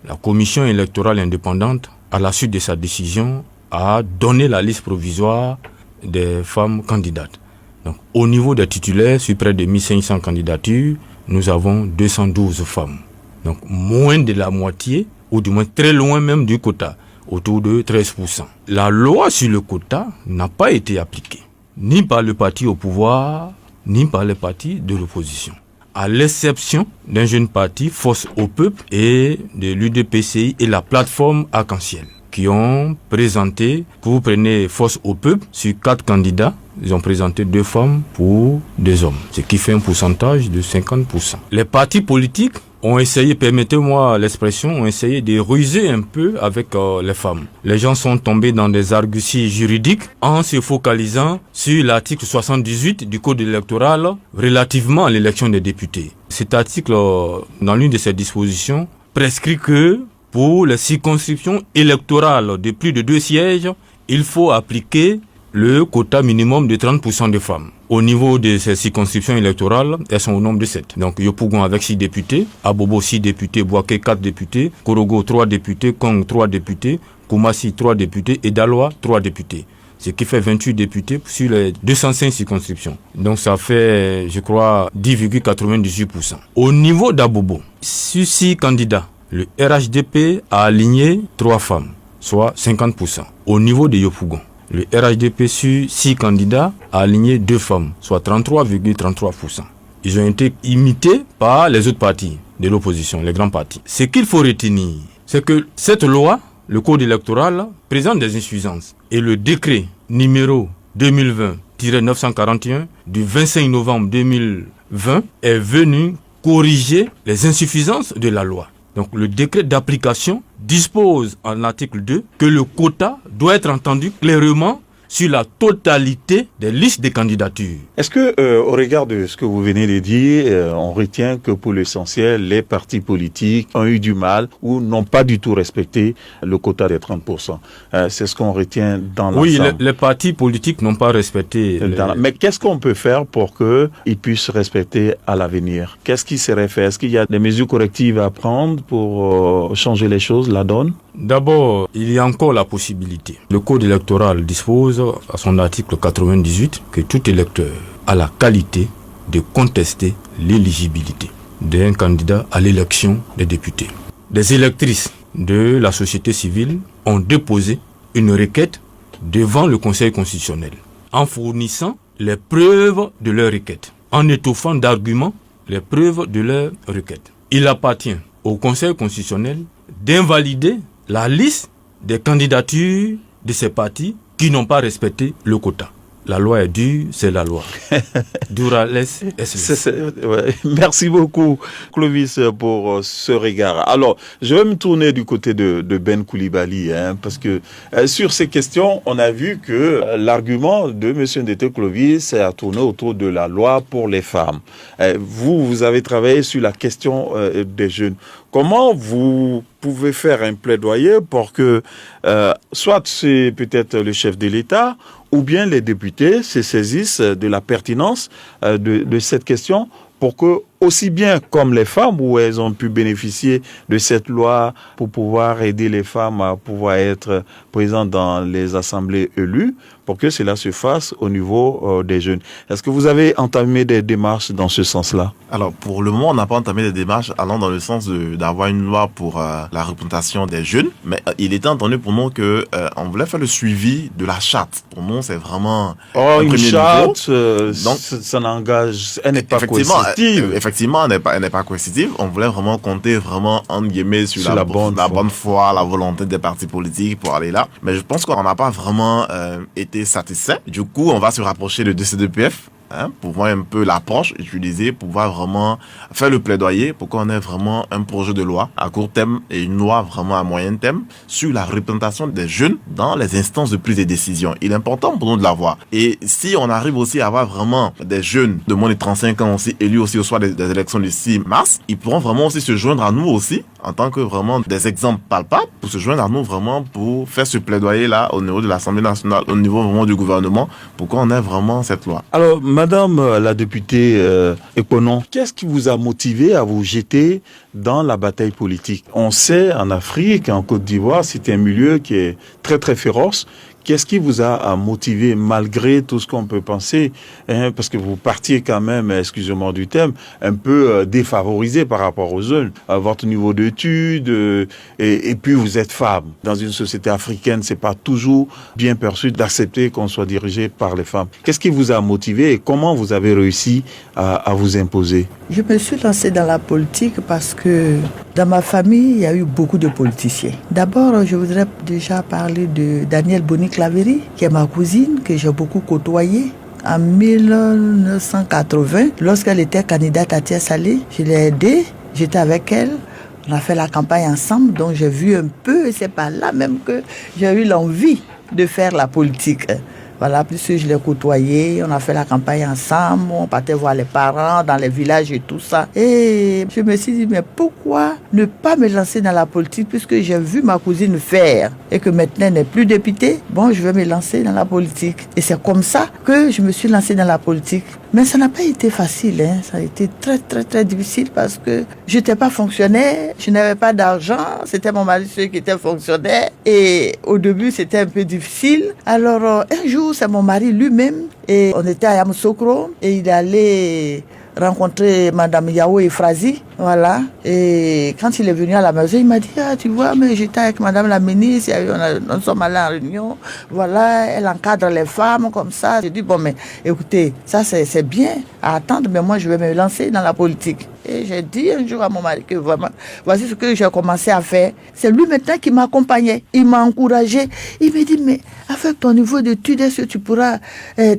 la commission électorale indépendante, à la suite de sa décision, a donné la liste provisoire des femmes candidates. Donc, au niveau des titulaires, sur près de 1500 candidatures, nous avons 212 femmes. Donc, moins de la moitié, ou du moins très loin même du quota, autour de 13%. La loi sur le quota n'a pas été appliquée, ni par le parti au pouvoir, ni par les partis de l'opposition. À l'exception d'un jeune parti, Force au Peuple, et de l'UDPCI et la plateforme Arc-en-Ciel, qui ont présenté, que vous prenez Force au Peuple, sur 4 candidats, ils ont présenté 2 femmes pour 2 hommes, ce qui fait un pourcentage de 50%. Les partis politiques ont essayé, permettez-moi l'expression, ont essayé de ruser un peu avec les femmes. Les gens sont tombés dans des arguties juridiques en se focalisant sur l'article 78 du Code électoral relativement à l'élection des députés. Cet article, dans l'une de ses dispositions, prescrit que pour les circonscriptions électorales de plus de 2 sièges, il faut appliquer le quota minimum de 30% de femmes. Au niveau de ces circonscriptions électorales, elles sont au nombre de 7. Donc Yopougon avec 6 députés, Abobo 6 députés, Bouaké 4 députés, Korogo 3 députés, Kong 3 députés, Koumassi 3 députés et Daloa 3 députés. Ce qui fait 28 députés sur les 205 circonscriptions. Donc ça fait, je crois, 10,98%. Au niveau d'Abobo, sur 6 candidats, le RHDP a aligné 3 femmes, soit 50%. Au niveau de Yopougon, le RHDP sur 6 candidats a aligné 2 femmes, soit 33,33%. Ils ont été imités par les autres partis de l'opposition, les grands partis. Ce qu'il faut retenir, c'est que cette loi, le code électoral, présente des insuffisances. Et le décret numéro 2020-941 du 25 novembre 2020 est venu corriger les insuffisances de la loi. Donc le décret d'application dispose en article 2 que le quota doit être entendu clairement sur la totalité des listes de candidatures. Est-ce que, au regard de ce que vous venez de dire, on retient que pour l'essentiel, les partis politiques ont eu du mal ou n'ont pas du tout respecté le quota des 30%? C'est ce qu'on retient dans l'ensemble. Oui, les partis politiques n'ont pas respecté. Mais qu'est-ce qu'on peut faire pour qu'ils puissent respecter à l'avenir? Qu'est-ce qui serait fait? Est-ce qu'il y a des mesures correctives à prendre pour changer les choses, la donne? D'abord, il y a encore la possibilité. Le code électoral dispose à son article 98 que tout électeur a la qualité de contester l'éligibilité d'un candidat à l'élection des députés. Des électrices de la société civile ont déposé une requête devant le Conseil constitutionnel en fournissant les preuves de leur requête, en étoffant d'arguments les preuves de leur requête. Il appartient au Conseil constitutionnel d'invalider la liste des candidatures de ces partis qui n'ont pas respecté le quota. La loi est dure, c'est la loi. Durales est ouais. Merci beaucoup, Clovis, pour ce regard. Alors, je vais me tourner du côté de Ben Coulibaly, parce que sur ces questions, on a vu que l'argument de M. Ndete Clovis a tourné autour de la loi pour les femmes. Vous avez travaillé sur la question des jeunes. Comment vous pouvez faire un plaidoyer pour que, soit c'est peut-être le chef de l'État, ou bien les députés se saisissent de la pertinence de cette question pour que, aussi bien comme les femmes, où elles ont pu bénéficier de cette loi pour pouvoir aider les femmes à pouvoir être présentes dans les assemblées élues, pour que cela se fasse au niveau des jeunes. Est-ce que vous avez entamé des démarches dans ce sens-là? Alors, pour le moment, on n'a pas entamé des démarches allant dans le sens d'avoir une loi pour la représentation des jeunes, mais il était entendu pour nous que on voulait faire le suivi de la charte. Pour nous, c'est vraiment une charte, donc ça n'engage, elle n'est pas coercitive. Effectivement, elle n'est pas coercitive. On voulait vraiment compter vraiment entre guillemets sur la bonne foi, la volonté des partis politiques pour aller là. Mais je pense qu'on n'a pas vraiment été satisfait. Du coup, on va se rapprocher de DCDPF. Pour voir un peu l'approche utilisée, pour pouvoir vraiment faire le plaidoyer pour qu'on ait vraiment un projet de loi à court terme et une loi vraiment à moyen terme sur la représentation des jeunes dans les instances de prise de décision. Il est important pour nous de l'avoir. Et si on arrive aussi à avoir vraiment des jeunes de moins de 35 ans aussi élus aussi au soir des élections du 6 mars, ils pourront vraiment aussi se joindre à nous aussi en tant que vraiment des exemples palpables pour se joindre à nous vraiment pour faire ce plaidoyer là au niveau de l'Assemblée nationale, au niveau vraiment du gouvernement pour qu'on ait vraiment cette loi. Alors, Madame la députée Ekonon, qu'est-ce qui vous a motivé à vous jeter dans la bataille politique? On sait, en Afrique, en Côte d'Ivoire, c'est un milieu qui est très très féroce. Qu'est-ce qui vous a motivé malgré tout ce qu'on peut penser, parce que vous partiez quand même, excusez-moi du terme, un peu défavorisé par rapport aux jeunes, à votre niveau d'études, et puis vous êtes femme. Dans une société africaine, c'est pas toujours bien perçu d'accepter qu'on soit dirigé par les femmes. Qu'est-ce qui vous a motivé et comment vous avez réussi à vous imposer? Je me suis lancée dans la politique parce que dans ma famille, il y a eu beaucoup de politiciens. D'abord, je voudrais déjà parler de Danielle Boni-Claveri, qui est ma cousine, que j'ai beaucoup côtoyée. En 1980, lorsqu'elle était candidate à Thiès-Salé, je l'ai aidée, j'étais avec elle. On a fait la campagne ensemble, donc j'ai vu un peu, et c'est par là même que j'ai eu l'envie de faire la politique. Voilà, puisque je l'ai côtoyé, on a fait la campagne ensemble, on partait voir les parents dans les villages et tout ça. Et je me suis dit, mais pourquoi ne pas me lancer dans la politique puisque j'ai vu ma cousine faire et que maintenant elle n'est plus députée? Bon, je vais me lancer dans la politique. Et c'est comme ça que je me suis lancée dans la politique. Mais ça n'a pas été facile, ça a été très très très difficile parce que je n'étais pas fonctionnaire, je n'avais pas d'argent, c'était mon mari qui était fonctionnaire et au début c'était un peu difficile. Alors un jour c'est mon mari lui-même et on était à Yamoussoukro et il allait rencontrer Madame Yao Efrazi, voilà. Et quand il est venu à la maison, il m'a dit, ah, tu vois, mais j'étais avec Madame la ministre, nous sommes allés en réunion, voilà, elle encadre les femmes comme ça. J'ai dit, bon, mais écoutez, ça c'est bien à attendre, mais moi je vais me lancer dans la politique. Et j'ai dit un jour à mon mari que vraiment, voici ce que j'ai commencé à faire. C'est lui maintenant qui m'accompagnait, il m'a encouragé. Il me dit, mais avec ton niveau d'études, est-ce que tu pourras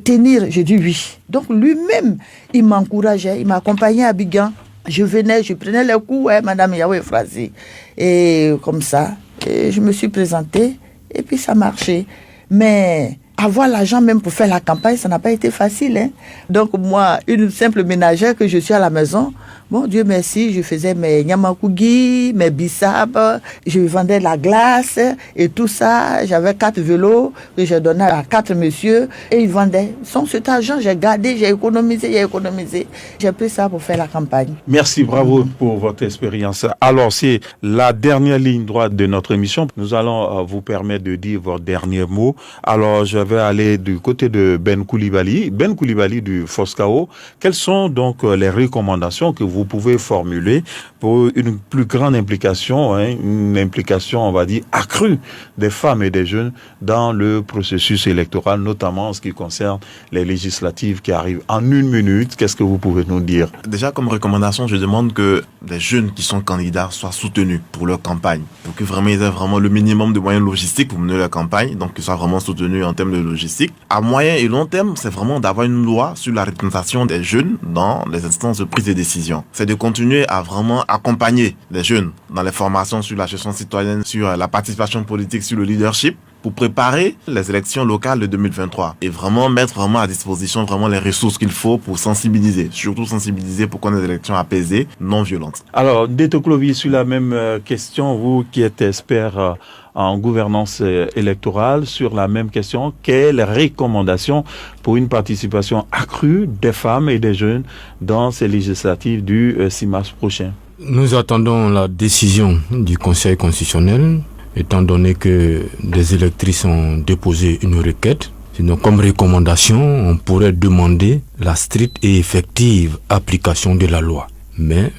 tenir? J'ai dit oui. Donc lui-même, il m'encourageait, il m'accompagnait à Bigan. Je venais, je prenais les cours, Madame Yahweh Frazi. Et comme ça, et je me suis présentée et puis ça marchait. Mais avoir l'argent même pour faire la campagne, ça n'a pas été facile. Donc moi, une simple ménagère que je suis à la maison, bon Dieu merci, je faisais mes nyamakugi, mes bissap, je vendais la glace et tout ça. J'avais 4 vélos que j'ai donné à 4 messieurs et ils vendaient. Sans cet argent, j'ai gardé, j'ai économisé. J'ai pris ça pour faire la campagne. Merci, bravo pour votre expérience. Alors, c'est la dernière ligne droite de notre émission. Nous allons vous permettre de dire vos derniers mots. Alors, je vais aller du côté de Ben Coulibaly. Ben Coulibaly du Foscao. Quelles sont donc les recommandations que vous pouvez formuler pour une plus grande implication, une implication, on va dire, accrue des femmes et des jeunes dans le processus électoral, notamment en ce qui concerne les législatives qui arrivent en 1 minute? Qu'est-ce que vous pouvez nous dire? Déjà, comme recommandation, je demande que les jeunes qui sont candidats soient soutenus pour leur campagne, pour que vraiment ils aient vraiment le minimum de moyens logistiques pour mener leur campagne, donc qu'ils soient vraiment soutenus en termes de logistique. À moyen et long terme, c'est vraiment d'avoir une loi sur la représentation des jeunes dans les instances de prise de décision. C'est de continuer à vraiment accompagner les jeunes dans les formations sur la gestion citoyenne, sur la participation politique, sur le leadership, pour préparer les élections locales de 2023 et vraiment mettre vraiment à disposition vraiment les ressources qu'il faut pour sensibiliser, surtout sensibiliser pour qu'on ait des élections apaisées, non violentes. Alors, Deto Clovis, sur la même question, vous qui êtes expert en gouvernance électorale, sur la même question, quelles recommandations pour une participation accrue des femmes et des jeunes dans ces législatives du 6 mars prochain? Nous attendons la décision du Conseil constitutionnel, étant donné que des électrices ont déposé une requête. Sinon, comme recommandation, on pourrait demander la stricte et effective application de la loi. Mais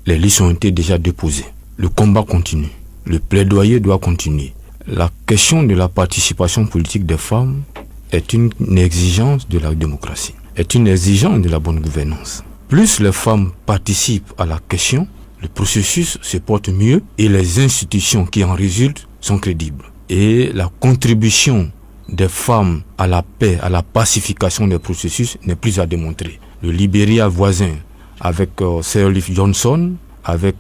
les listes ont été déjà déposées. Le combat continue. Le plaidoyer doit continuer. La question de la participation politique des femmes est une exigence de la démocratie, est une exigence de la bonne gouvernance. Plus les femmes participent à la question, le processus se porte mieux et les institutions qui en résultent sont crédibles. Et la contribution des femmes à la paix, à la pacification des processus n'est plus à démontrer. Le Libéria voisin, avec Sirleaf Johnson, avec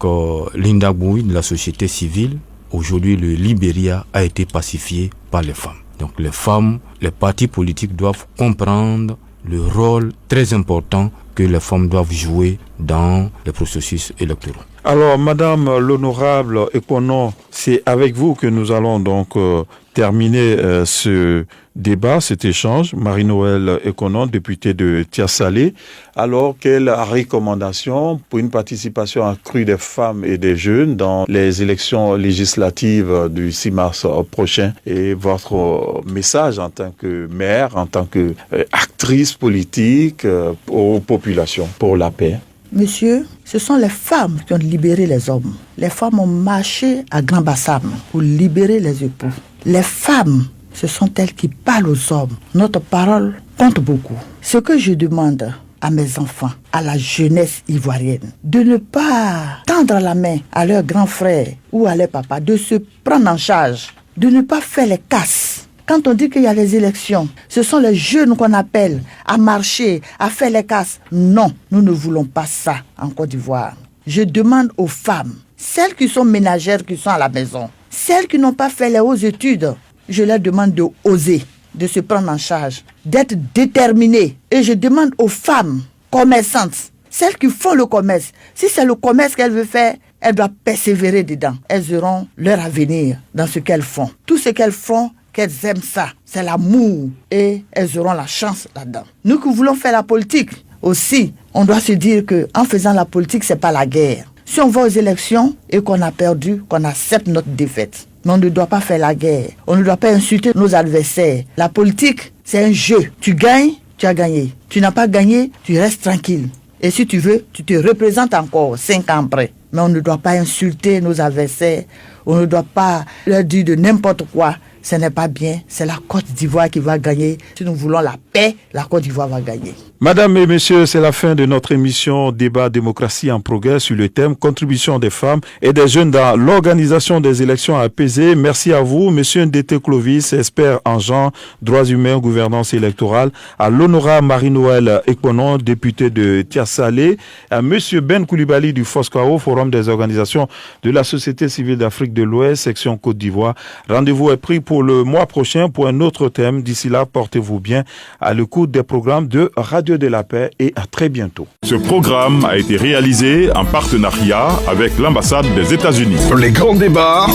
Linda Bowie de la société civile, aujourd'hui le Libéria a été pacifié par les femmes. Donc les femmes, les partis politiques doivent comprendre le rôle très important que les femmes doivent jouer dans les processus électoraux. Alors, Madame l'honorable Ekonon, c'est avec vous que nous allons donc terminer ce débat, cet échange. Marie-Noëlle Ekonon, députée de Tia-Salé. Alors, quelle recommandation pour une participation accrue des femmes et des jeunes dans les élections législatives du 6 mars prochain et votre message en tant que maire, en tant qu'actrice politique aux populations pour la paix? Monsieur, ce sont les femmes qui ont libéré les hommes. Les femmes ont marché à Grand Bassam pour libérer les époux. Les femmes, ce sont elles qui parlent aux hommes. Notre parole compte beaucoup. Ce que je demande à mes enfants, à la jeunesse ivoirienne, de ne pas tendre la main à leurs grands frères ou à leurs papas, de se prendre en charge, de ne pas faire les casses. Quand on dit qu'il y a les élections, ce sont les jeunes qu'on appelle à marcher, à faire les casses. Non, nous ne voulons pas ça en Côte d'Ivoire. Je demande aux femmes, celles qui sont ménagères, qui sont à la maison, celles qui n'ont pas fait les hautes études, je leur demande de oser, de se prendre en charge, d'être déterminées. Et je demande aux femmes commerçantes, celles qui font le commerce, si c'est le commerce qu'elles veulent faire, elles doivent persévérer dedans. Elles auront leur avenir dans ce qu'elles font. Tout ce qu'elles font, qu'elles aiment ça, c'est l'amour et elles auront la chance là-dedans. Nous qui voulons faire la politique aussi, on doit se dire qu'en faisant la politique, c'est pas la guerre. Si on va aux élections et qu'on a perdu, qu'on accepte notre défaite. Mais on ne doit pas faire la guerre. On ne doit pas insulter nos adversaires. La politique, c'est un jeu. Tu gagnes, tu as gagné. Tu n'as pas gagné, tu restes tranquille. Et si tu veux, tu te représentes encore 5 ans après. Mais on ne doit pas insulter nos adversaires. On ne doit pas leur dire de n'importe quoi. Ce n'est pas bien. C'est la Côte d'Ivoire qui va gagner. Si nous voulons la paix, la Côte d'Ivoire va gagner. Madame et messieurs, c'est la fin de notre émission Débat démocratie en progrès sur le thème contribution des femmes et des jeunes dans l'organisation des élections apaisées. Merci à vous, monsieur Ndete Clovis, expert en genre, droits humains, gouvernance électorale, à l'honorable Marie-Noëlle Ekonon, député de Tia-Salé, à monsieur Ben Koulibaly du FOSCAO, Forum des organisations de la société civile d'Afrique de l'Ouest, section Côte d'Ivoire. Rendez-vous est pris pour le mois prochain pour un autre thème. D'ici là, portez-vous bien à l'écoute des programmes de Radio de la Paix et à très bientôt. Ce programme a été réalisé en partenariat avec l'ambassade des États-Unis. Les grands débats.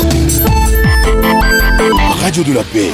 Radio de la Paix.